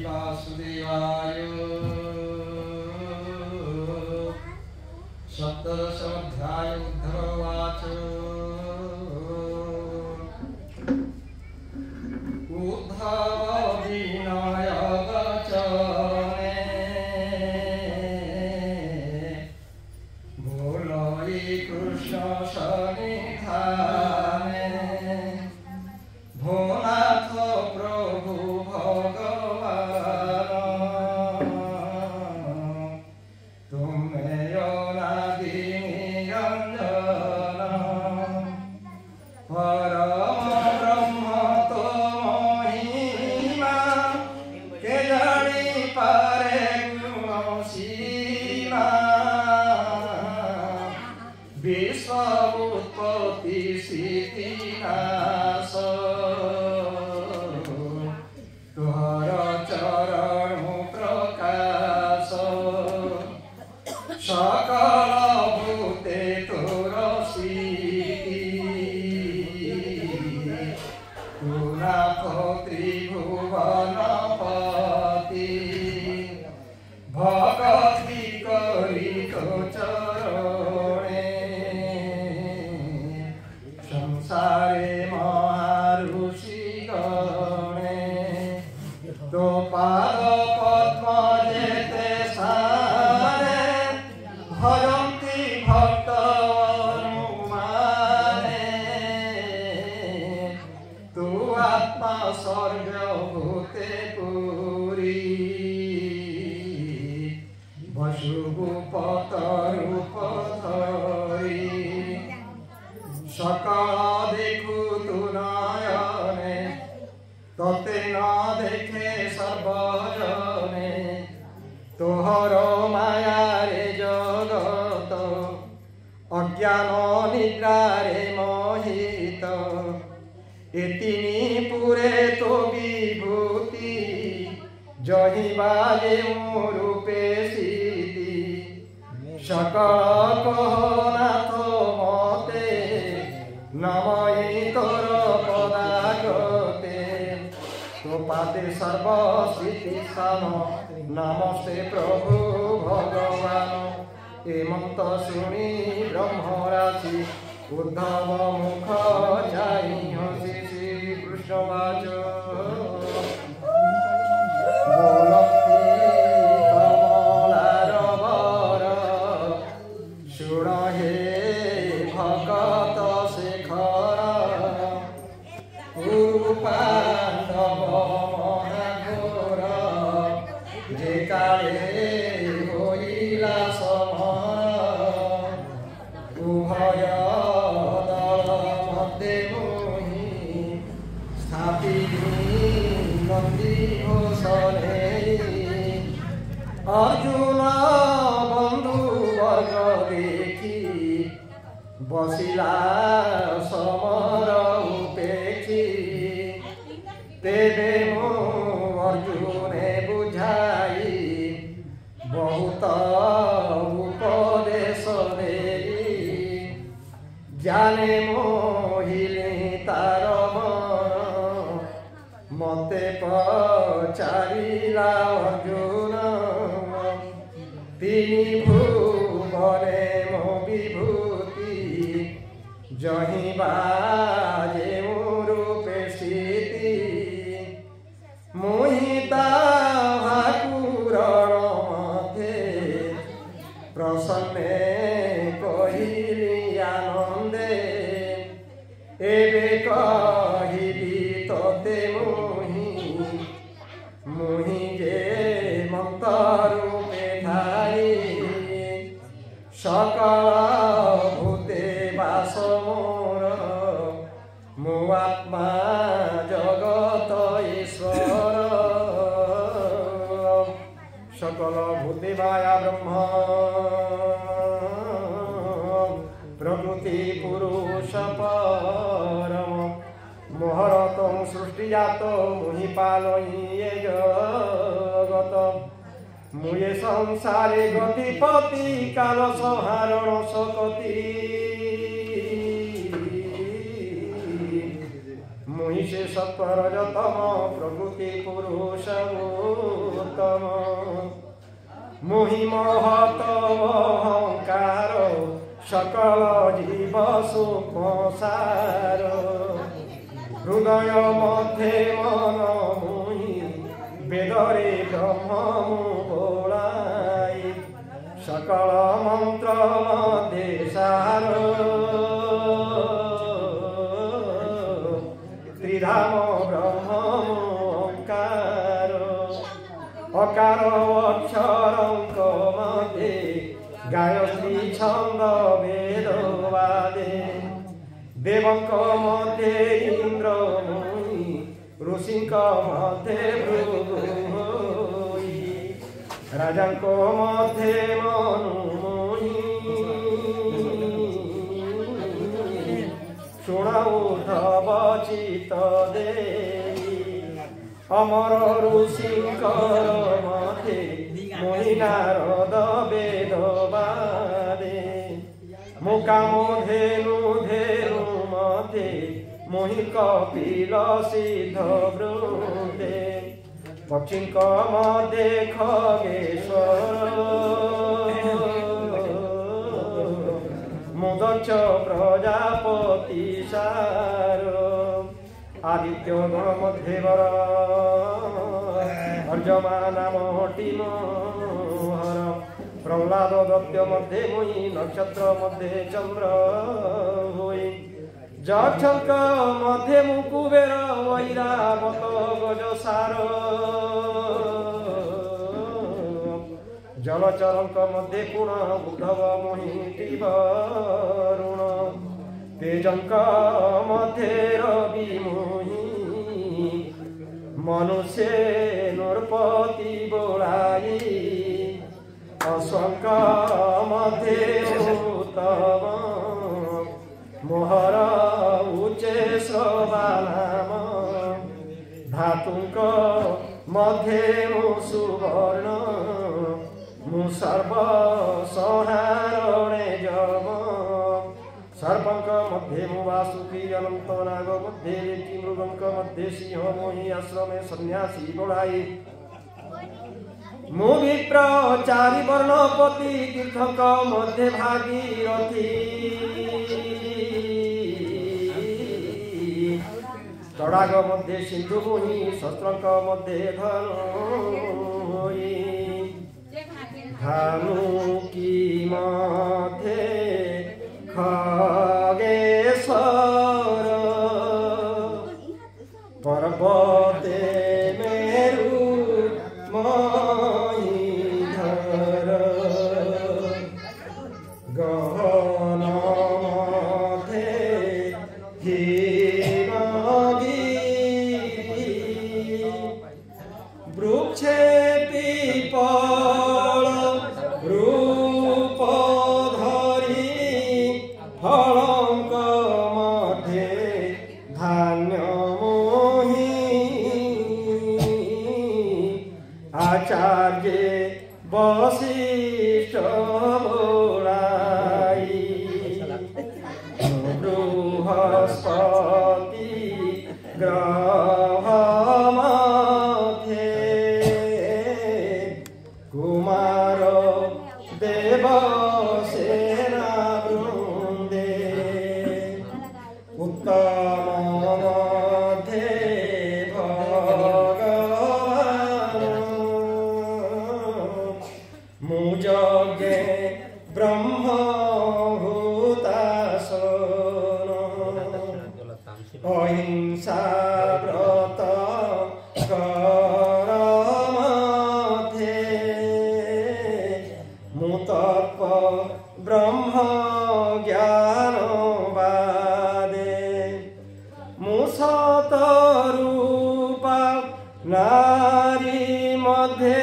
वासुदेवाय सप्तदशोऽध्याय उद्धवोवाच उद्धव विनय वचने बोलई कृष्ण सन्निधाने भोनाथ प्रभु नमस्ते प्रभु भगवान हेमंत शुणी ब्रह्मराशि उद्धव मुख जाई हसी श्री कृष्णवाच बोलती कमलार वर शुण हे भगत शेखर पांडव काले होइला समर उभय दल मध्ये मोहि स्थापिनी नंदी घोषणे अर्जुन बंधु वर्ग देखी बसिला समर उपेक्षी तेबे मो अर्जुने बुझाई बहुत उपदेश देई जाने मोहिनी तार मते पचारिला अर्जुन तिनि भुवने मो विभूति जहि बाजे रूपे सीति मोहिता भाकुरण मध्य प्रसन्ने कहिली आनंदे एबे कहिली तोते मोहि जे मत रूपे धारी सकल भूते बास मोर मो आत्मा जगत ईश्वर सकल भूते माया ब्रह्म प्रकृति पुरुष परम मोहरतं सृष्टिजात मुहि पालये जगत मुये संसारे गतिपति काल संहारण सकती मुहिषे सत्वरजतम प्रकृति पुरुषोत्तम मुहि महतम अहंकार सकल जीव सूक्ष्म सार हृदय मध्ये मन मुहि वेदरे ब्रह्म बोलाई सकल मंत्र मध्ये सार त्रिधाम ब्रह्म ओंकार अकार अक्षरंक मध्ये गायत्री छंद वेदवादे देवंक मध्ये इंद्र मुनि ऋषिंक मध्ये भृगु राजांक मध्ये मनु मुनि शुणौधव चित देवी अमर ऋषिंकर मध्ये मुनि नारद वेदवादे मुकामधेनु धेनु मध्ये मुहि कपिल सिद्ध वृन्दे पक्षिंक मध्ये खगेश्वर मुदच प्रजापति सार आदित्य गण मध्ये वर अर्जमा नाम टीमहर प्रह्लाद दत्त मध्ये मुहि नक्षत्र मध्ये चंद्र हुई जक्षक मध्ये मुकुबेर वैरावत गज सार जलचरंक मध्ये पुण उद्धव मोहिनी वरुण तेजंक मध्ये रवि मोहि मनुष्य नृपति बोलाई अशंक मध्ये उत्तम मोहर उच्चे श्रवानाम धातुंक मध्ये सुवर्ण मु सर्व संहारणे जम सर्पंक मध्ये मु वासुकी अनंत नाग मध्ये रेति मृगंक मध्ये सिंह मोहि आश्रमे सन्यासी बोलाई मु विप्र चारि वर्णपति तीर्थक मध्ये भागीरथी तड़ाग मध्ये सिंधु मुहि शस्त्रंक मध्ये धनुई धानुकी मध्ये खगेश्वर पर्वते मेरु महीधर गहन मध्ये वृक्षे पीपल रूपधरी फलंक मध्ये धान्य मोहि आचार्य वशिष्ठ बोलाई बृहस्पति ग्रह कुमार देव सेना वृंदे उत्तम मध्ये भगवान मुजगे ब्रह्म हुतासन अहिंसा व्रत मुतप ब्रह्म ज्ञान वादे मुसत रूपा नारी मध्ये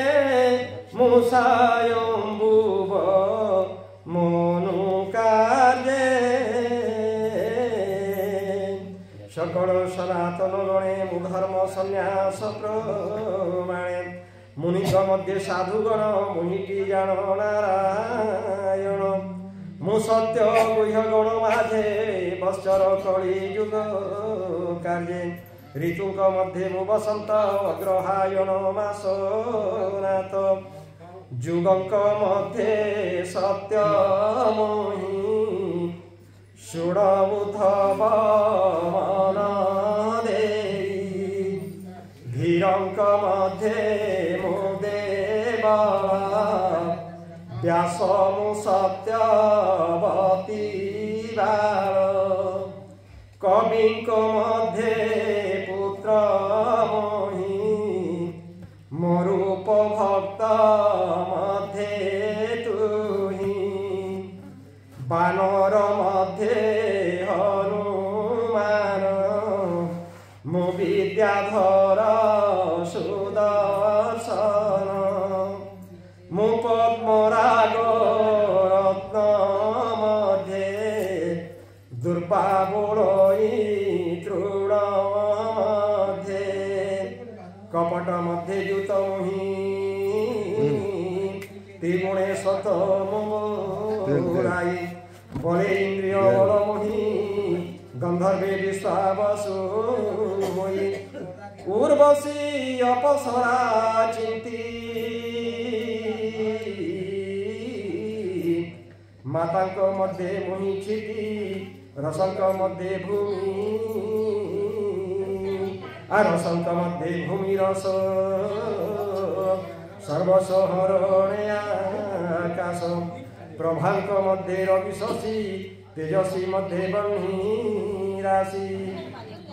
मुसायम्बुव मनु कार्ये सकल सनातन गणे मुधर्म संन्यास प्रमाणे मुनिक मध्ये साधुगण मुनिटी जान नारायण मु सत्य गुह्य गण माझे बश्चर कली युग कार्ये ऋतुक मध्ये वसंत अग्रहायण मासनाथ जुगंक मध्ये सत्यमोहि षोडबुधव मन देई धीरंक मध्ये मुदेवा व्यासमु सत्यवती कविंक मध्ये पुत्र मोहि मोरूप भक्त मध्ये तुहि बानर मध्ये हनुमान मु विद्याधर सुदर्शन मु पद्मराग रत्न मध्ये दुर्बाबुलई तृण मध्ये कपट मध्ये युत मुहि त्रिगुणे सत मुराई बले इंद्रिय बल मुहि गंधर्वे विश्वावसु मोहि उर्वशी अपसरा चिंती मातांक मध्ये मुहि क्षिति रसंक मध्ये भूमि रसंक मध्ये भूमि रस सर्वसहरणे आकाश प्रभांक मध्ये रवि शशि तेजसी मध्ये बह्नि राशि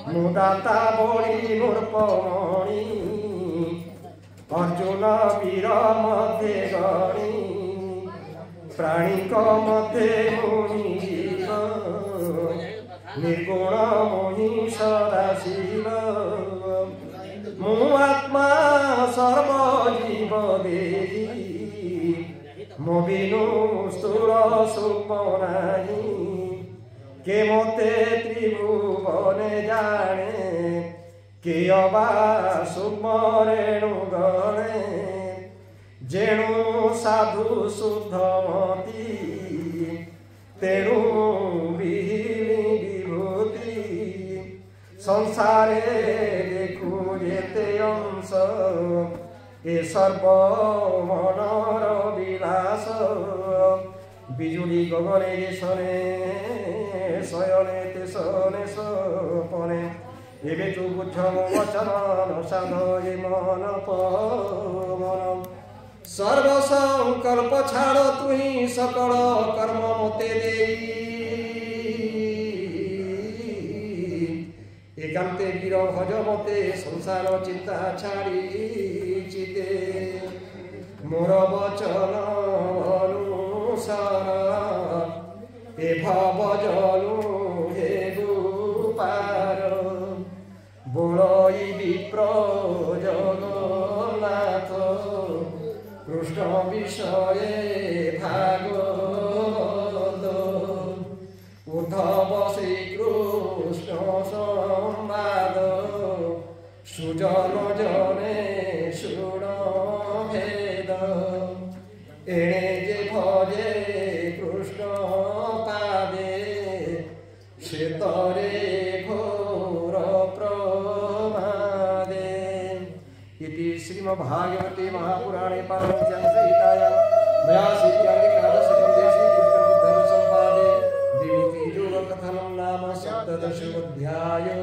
मुदाता बड़ी मूर्पमणि अर्जुन वीर मध्ये गणी प्राणिक मध्ये मुनि जीव निर्गुण मोहि सदाशिव मु आत्मा सर्वजीव देहि मो बिनु स्थूल सूक्ष्म नाही के मोते त्रिभुवने जाने के अबा सूक्ष्म रेणु गणे जेणु साधु शुद्धमती तेणु विहीनी विभूति संसारे देखु जेते अंश ए सर्व मनर विलास बिजुली गगने सने शयने तेसने सपने एबे तु बुझ वचन साधये मन पवन सर्व संकल्प छाड़ तुही सकल कर्म मोते देई एकांते वीर भज मते संसार चिंता छाड़ी चिते मोर वचन अनुसार ए भव जनु हे गुपार बोलई विप्र जगन्नाथ कृष्ण विषये भागवत उद्धव श्री कृष्ण संवाद सुजन जने शुण भेद एणे जे भजे कृष्ण पादे श्वेतरे घोर प्रमादे इति श्रीमद्भागवते महापुराणे पारमहंस्यां संहितायां व्यासोक्त्यादिकादशखण्डे श्रीकृष्णबुद्धसंवादे विभूतियोगकथनं नाम सप्तदशोऽध्यायः।